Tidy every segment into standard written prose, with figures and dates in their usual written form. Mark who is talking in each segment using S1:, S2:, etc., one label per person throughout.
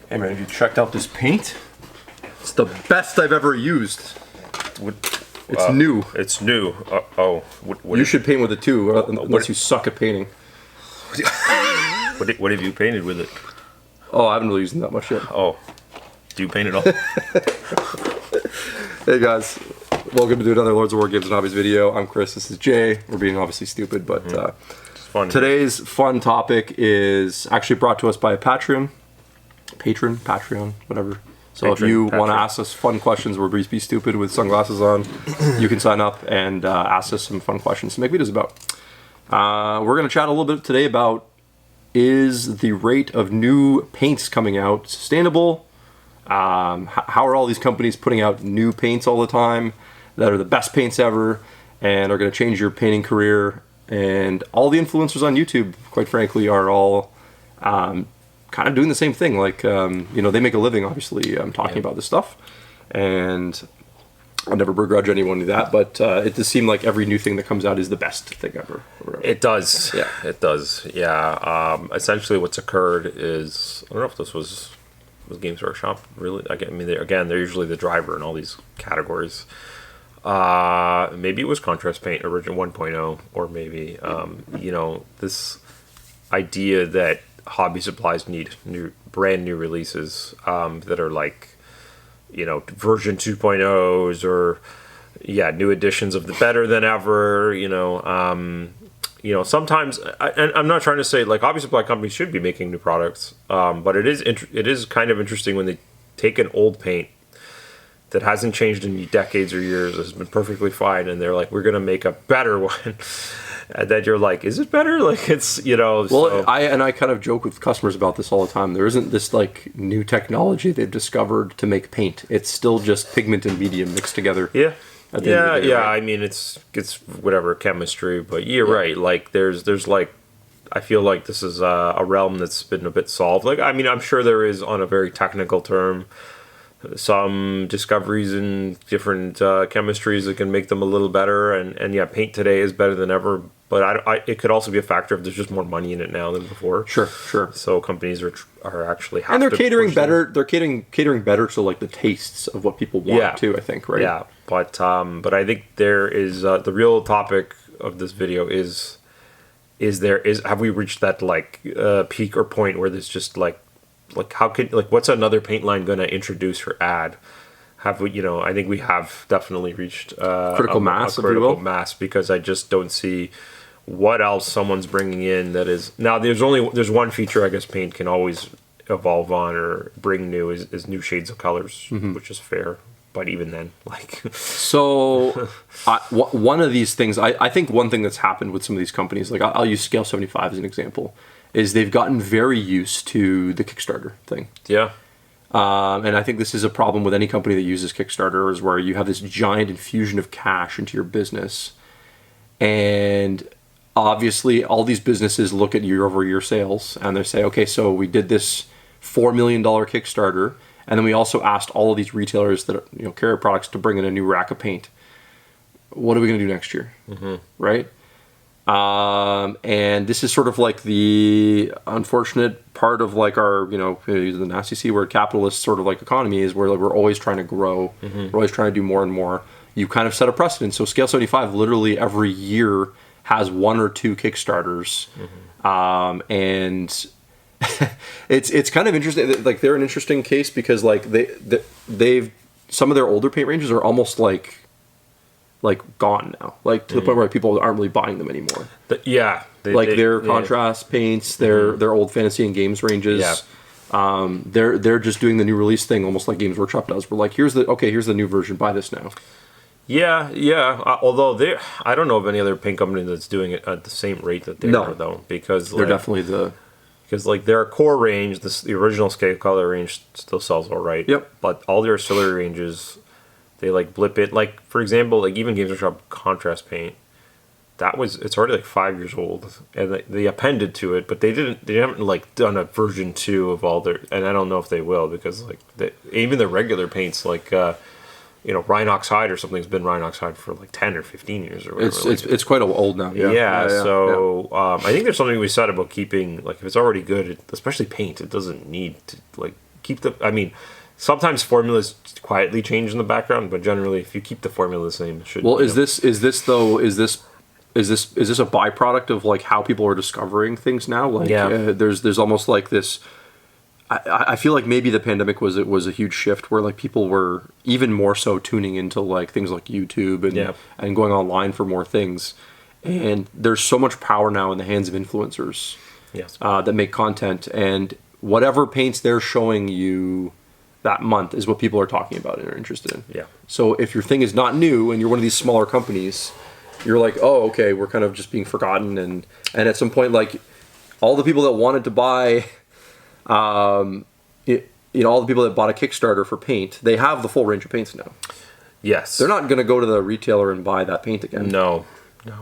S1: Hey man, have you checked out this paint? It's the best I've ever used. It's new.
S2: It's new. What
S1: you should paint with it too, unless you suck at painting.
S2: What have you painted with it?
S1: Oh, I haven't really used it that much yet.
S2: Oh, do you paint it all?
S1: Hey guys, welcome to another Lords of War Games and Hobbies video. I'm Chris, this is Jay. We're being obviously stupid, but
S2: it's fun.
S1: Today's fun topic is actually brought to us by a Patreon, whatever. So if you want to ask us fun questions where we be stupid with sunglasses on, you can sign up and ask us some fun questions to make videos about. We're going to chat a little bit today about, is the rate of new paints coming out sustainable? How are all these companies putting out new paints all the time that are the best paints ever and are going to change your painting career? And all the influencers on YouTube, quite frankly, are all kind of doing the same thing. Like, they make a living, obviously, talking about this stuff. And I'll never begrudge anyone that, but it does seem like every new thing that comes out is the best thing ever.
S2: It does.
S1: Yeah.
S2: It does. Yeah. Essentially what's occurred is, I don't know if this was Games Workshop, really. I mean, they're usually the driver in all these categories. Maybe it was Contrast Paint Original 1.0, or maybe, this idea that hobby supplies need brand new releases that are like, version 2.0s or new editions of the better than ever. Sometimes I'm not trying to say like hobby supply companies should be making new products, but it is kind of interesting when they take an old paint that hasn't changed in decades or years, has been perfectly fine, and they're like, we're gonna make a better one. And then you're like, is it better? Like, it's, Well,
S1: so. I kind of joke with customers about this all the time. There isn't this, like, new technology they've discovered to make paint. It's still just pigment and medium mixed together.
S2: Yeah.
S1: Right?
S2: I mean, it's whatever, chemistry. But you're right. Like, there's like, I feel like this is a realm that's been a bit solved. Like, I mean, I'm sure there is, on a very technical term, some discoveries in different chemistries that can make them a little better, and paint today is better than ever. But it could also be a factor if there's just more money in it now than before.
S1: Sure.
S2: So companies are actually
S1: and they're catering better. They're catering better to like the tastes of what people want too. I think, right?
S2: Yeah, but I think there is the real topic of this video is have we reached that like peak or point where there's just like how could what's another paint line going to introduce or add? Have we, I think we have definitely reached
S1: critical mass,
S2: mass, because I just don't see what else someone's bringing in that is now. There's one feature I guess paint can always evolve on or bring new is new shades of colors, which is fair. But even then,
S1: so one of these things, I think one thing that's happened with some of these companies, like I'll use Scale 75 as an example, is they've gotten very used to the Kickstarter thing.
S2: Yeah.
S1: And I think this is a problem with any company that uses Kickstarter, is where you have this giant infusion of cash into your business. And obviously all these businesses look at year-over-year sales and they say, okay, so we did this $4 million Kickstarter, and then we also asked all of these retailers that carry products to bring in a new rack of paint. What are we going to do next year? Right? And this is sort of like the unfortunate part of like our, the nasty C word, capitalist sort of like economy, is where like we're always trying to grow. We're always trying to do more and more. You kind of set a precedent. So Scale 75 literally every year has one or two Kickstarters. And it's kind of interesting. Like they're an interesting case because like they've some of their older paint ranges are almost like gone now, like to the point where people aren't really buying them anymore. Their contrast paints, their old fantasy and games ranges. They're just doing the new release thing, almost like Games Workshop does. We're like, here's the new version, buy this now. Although I don't know of any other paint company that's doing it at the same rate that they are, though, because they're definitely
S2: because like their core range, the original scale color range still sells all right.
S1: Yep.
S2: But all their auxiliary ranges, they like blip it. Like for example, like even Games Workshop contrast paint, it's already like 5 years old, and they appended to it, but they haven't like done a version 2 of all their, and I don't know if they will, because like even the regular paints like Rhinox hide or something's been Rhinox hide for like 10 or 15 years or whatever.
S1: It's quite old now.
S2: I think there's something we said about keeping, like if it's already good, especially paint, it doesn't need to like keep the. I mean, sometimes formulas quietly change in the background, but generally, if you keep the formula the same, it should.
S1: Well, is this a byproduct of like how people are discovering things now? Like, there's almost like this. I feel like maybe the pandemic was a huge shift where like people were even more so tuning into like things like YouTube and going online for more things, and there's so much power now in the hands of influencers that make content, and whatever paints they're showing you that month is what people are talking about and are interested in.
S2: Yeah.
S1: So if your thing is not new and you're one of these smaller companies, you're like, oh, okay, we're kind of just being forgotten, and at some point, like all the people that wanted to buy. All the people that bought a Kickstarter for paint, they have the full range of paints now.
S2: Yes.
S1: They're not going to go to the retailer and buy that paint again.
S2: No.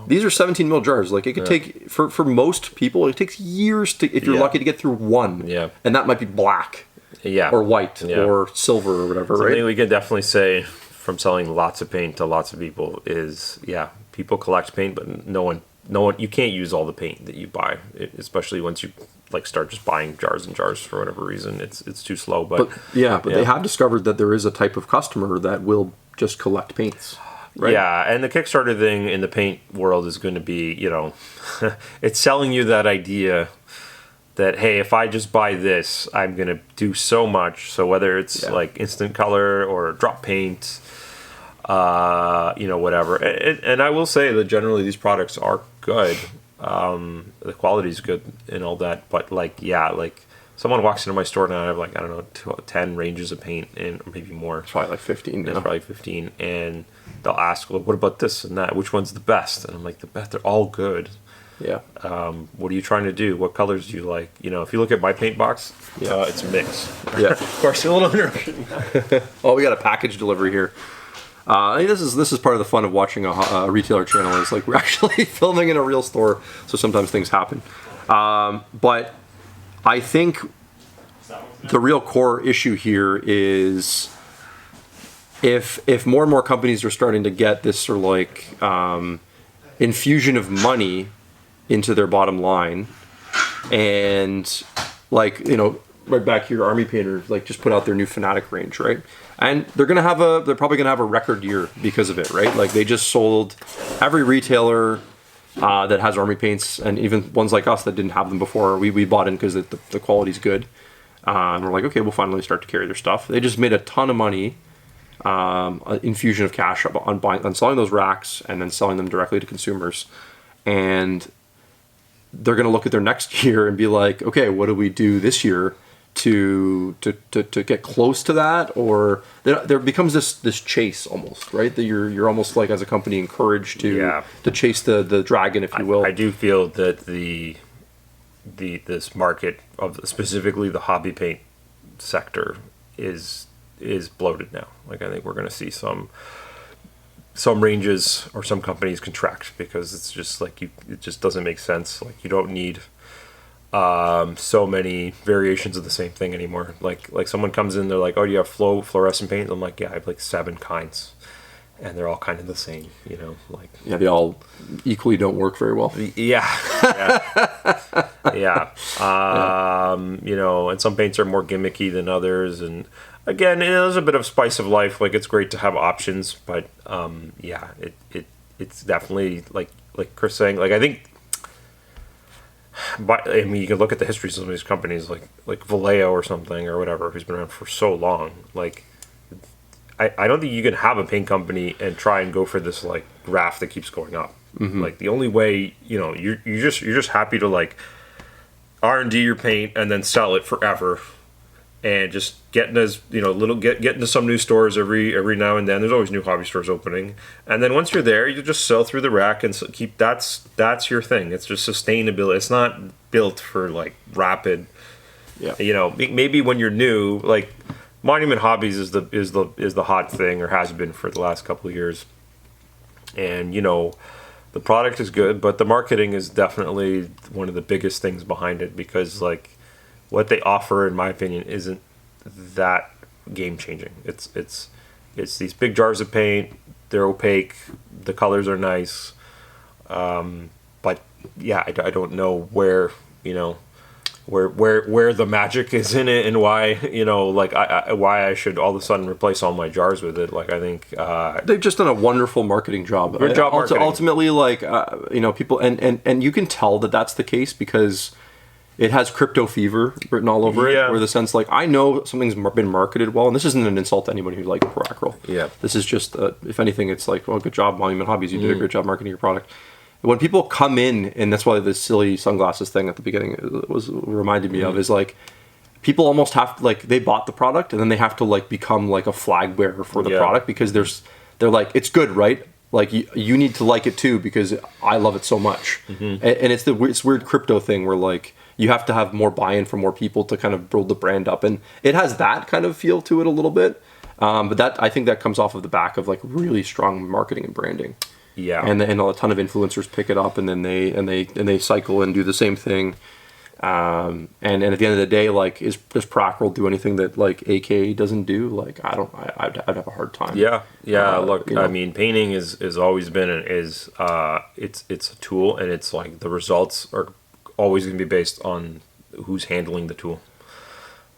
S1: These are 17 mil jars. Like it could take, for most people, it takes years to, if you're lucky, to get through one.
S2: Yeah.
S1: And that might be black.
S2: Yeah.
S1: Or white or silver or whatever,
S2: So
S1: right?
S2: I think we can definitely say from selling lots of paint to lots of people is, people collect paint, but no one, you can't use all the paint that you buy, especially once you like start just buying jars and jars for whatever reason. It's too slow, but
S1: they have discovered that there is a type of customer that will just collect paints. Right?
S2: Yeah, and the Kickstarter thing in the paint world is going to be, it's selling you that idea that, hey, if I just buy this, I'm going to do so much. So whether it's like instant color or drop paint, whatever. And I will say that generally these products are good. The quality is good and all that, but like someone walks into my store now, I have like, I don't know, 10 ranges of paint and or maybe more.
S1: It's probably like 15 now.
S2: It's probably 15, and they'll ask, well, what about this and that? Which one's the best? And I'm like, the best, they're all good.
S1: Yeah.
S2: What are you trying to do? What colors do you like? If you look at my paint box, it's a mix.
S1: Yeah.
S2: Of course, a little interruption.
S1: Oh, we got a package delivery here. I think this is part of the fun of watching a retailer channel. Is like we're actually filming in a real store, so sometimes things happen. But I think the real core issue here is if more and more companies are starting to get this sort of like infusion of money into their bottom line, and like right back here, Army Painter like just put out their new Fanatic range, right? And they're probably gonna have a record year because of it, right? Like they just sold every retailer that has Army paints, and even ones like us that didn't have them before. We bought in because the quality's good, and we're like, okay, we'll finally start to carry their stuff. They just made a ton of money, infusion of cash on selling those racks and then selling them directly to consumers, and they're gonna look at their next year and be like, okay, what do we do this year to get close to that? Or there becomes this chase almost, right? That you're almost like as a company encouraged to chase the dragon, if you will.
S2: I do feel that this market of specifically the hobby paint sector is bloated now. Like I think we're going to see some ranges or some companies contract because it's just like it just doesn't make sense. Like you don't need so many variations of the same thing anymore. Like someone comes in, they're like, oh, do you have fluorescent paint? I'm like, yeah, I have like 7 kinds, and they're all kind of the same, like
S1: they all equally don't work very well.
S2: And some paints are more gimmicky than others, and again, there's a bit of spice of life. Like it's great to have options, but it's definitely like Chris saying, like I think. But I mean, you can look at the history of some of these companies, like Vallejo or something or whatever, who's been around for so long. Like, I don't think you can have a paint company and try and go for this like graph that keeps going up. Mm-hmm. Like the only way, you're just happy to like R&D your paint and then sell it forever, and just get into some new stores every now and then. There's always new hobby stores opening, and then once you're there, you just sell through the rack and keep that's your thing. It's just sustainability. It's not built for like rapid. Yeah. Maybe when you're new, like Monument Hobbies is the hot thing, or has been for the last couple of years, and the product is good, but the marketing is definitely one of the biggest things behind it, because like what they offer, in my opinion, isn't that game changing. It's these big jars of paint. They're opaque. The colors are nice. But yeah, I don't know where where the magic is in it, and why, like why I should all of a sudden replace all my jars with it. Like, I think
S1: they've just done a wonderful marketing job.
S2: Good job marketing.
S1: Ultimately, like people, and you can tell that that's the case because it has crypto fever written all over it. Where the sense, like, I know something's been marketed well, and this isn't an insult to anybody who likes Peracryl.
S2: Yeah,
S1: this is just, if anything, it's like, well, good job, Monument Hobbies. You did a great job marketing your product. When people come in, and that's why this silly sunglasses thing at the beginning reminded me of, is like, people almost have to, like, they bought the product and then they have to like become like a flag bearer for the product because they're like, it's good, right? Like, you need to like it too because I love it so much. And it's this weird crypto thing where, like, you have to have more buy-in from more people to kind of build the brand up, and it has that kind of feel to it a little bit. But I think that comes off of the back of like really strong marketing and branding. Yeah, and a ton of influencers pick it up, and then they cycle and do the same thing. And at the end of the day, like, does Peracryl do anything that like AK doesn't do? Like, I'd have a hard time.
S2: Yeah. Look, I mean, painting is always been it's a tool, and it's like the results are always going to be based on who's handling the tool.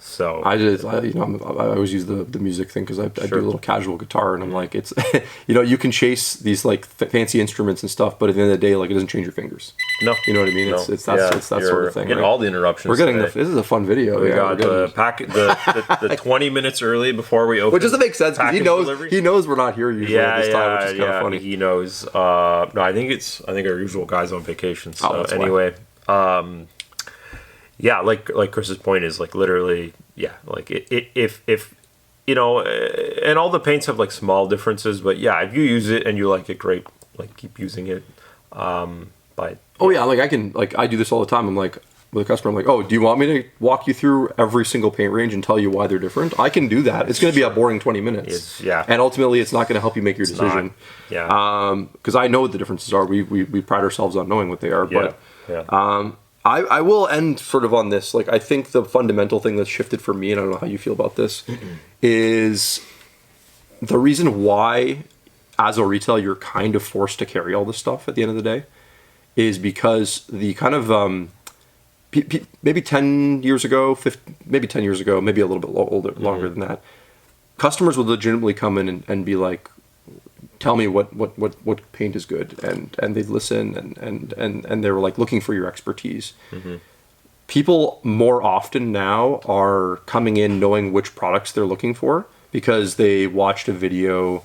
S2: So
S1: I always use the music thing because I do a little casual guitar, and I'm like, it's you can chase these like fancy instruments and stuff, but at the end of the day, like, it doesn't change your fingers.
S2: No,
S1: you know what I mean?
S2: No.
S1: It's that sort of thing.
S2: Getting all the interruptions.
S1: We're getting this is a fun video.
S2: We got the 20 minutes early before we open,
S1: which doesn't make sense because he knows we're not here usually at this time, which is kind of funny.
S2: He knows. No, I think our usual guy's on vacation. So anyway. Yeah, like Chris's point is, like, literally, like, if and all the paints have like small differences, but if you use it and you like it, great, like, keep using it. But
S1: I do this all the time. I'm like, with a customer, I'm like, oh, do you want me to walk you through every single paint range and tell you why they're different? I can do that. It's going to be a boring 20 minutes. And ultimately, it's not going to help you make your decision. Because I know what the differences are. We pride ourselves on knowing what they are. I will end sort of on this. Like, I think the fundamental thing that's shifted for me, and I don't know how you feel about this, is the reason why, as a retailer, you're kind of forced to carry all this stuff at the end of the day, is because the kind of maybe 10 years ago, maybe 10 years ago, maybe a little bit longer than that, customers would legitimately come in and be like, tell me what paint is good, and they'd listen, and they were like looking for your expertise. People more often now are coming in knowing which products they're looking for because they watched a video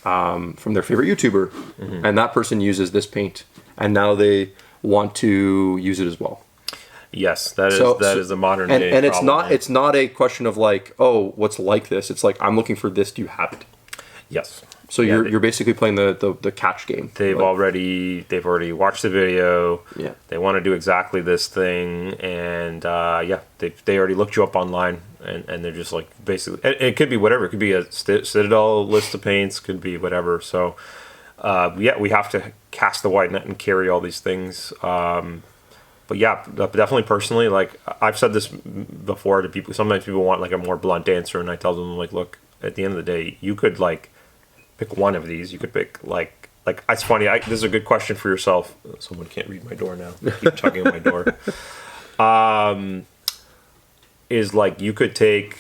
S1: from their favorite YouTuber, and that person uses this paint, and now they want to use it as well.
S2: Yes, that is a modern day
S1: and
S2: problem.
S1: it's not a question of like, oh, what's like this. It's like, I'm looking for this. Do you have it?
S2: Yes.
S1: So you're basically playing the catch game.
S2: They've already watched the video.
S1: Yeah.
S2: They want to do exactly this thing, and they already looked you up online, and they're just like, basically, it could be whatever. It could be a Citadel list of paints. Could be whatever. So we have to cast the wide net and carry all these things. But definitely personally, like, I've said this before to people. Sometimes people want like a more blunt answer, and I tell them, like, look, at the end of the day, you could like pick one of these. You could pick like it's funny. This is a good question for yourself. Someone can't read my door now. I keep tugging at my door. Is like, you could take,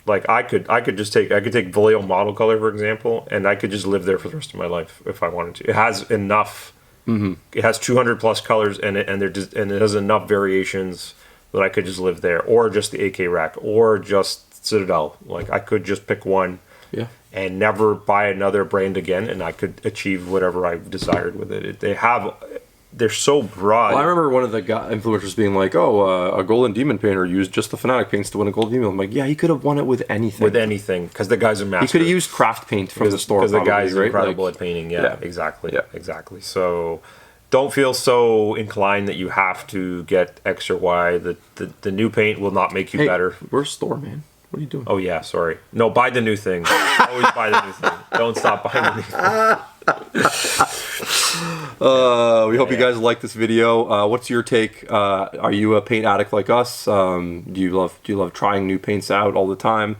S2: like, I could take Vallejo model color, for example, and I could just live there for the rest of my life if I wanted to. It has enough. It has 200 plus colors, and it has enough variations that I could just live there, or just the AK rack, or just Citadel. Like, I could just pick one.
S1: Yeah.
S2: And never buy another brand again, and I could achieve whatever I desired with it. They're so broad.
S1: Well, I remember one of the influencers being like, "Oh, a Golden Demon painter used just the Fnatic paints to win a Golden Demon." I'm like, "Yeah, he could have won it with anything.
S2: Because the guy's a master.
S1: He could have used craft paint from the store.
S2: Because the guy's
S1: right?
S2: incredible at painting. Yeah, exactly. So don't feel so inclined that you have to get X or Y. The new paint will not make you better.
S1: Where's store, man? What are you doing?
S2: Oh, yeah, sorry. No, buy the new thing. Always buy the new thing. Don't stop buying the new thing.
S1: We hope you guys like this video. What's your take? Are you a paint addict like us? Do you love trying new paints out all the time?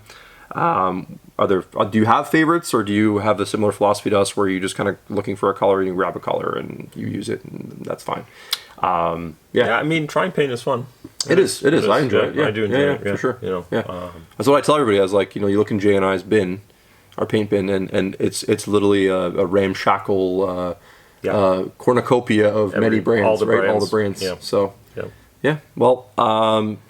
S1: Do you have favorites, or do you have the similar philosophy to us where you just kind of looking for a color and you grab a color and you use it and that's fine?
S2: I mean, trying paint is fun.
S1: It is. I enjoy it. Yeah,
S2: I do enjoy it. Yeah,
S1: for sure.
S2: You know,
S1: yeah. That's what I tell everybody. I was like, you look in Jay and I's bin, our paint bin, and it's literally a ramshackle cornucopia of many brands, all the brands.
S2: Yeah.
S1: So. Yeah, well,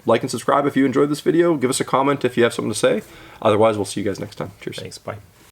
S1: like and subscribe if you enjoyed this video. Give us a comment if you have something to say. Otherwise, we'll see you guys next time. Cheers.
S2: Thanks. Bye.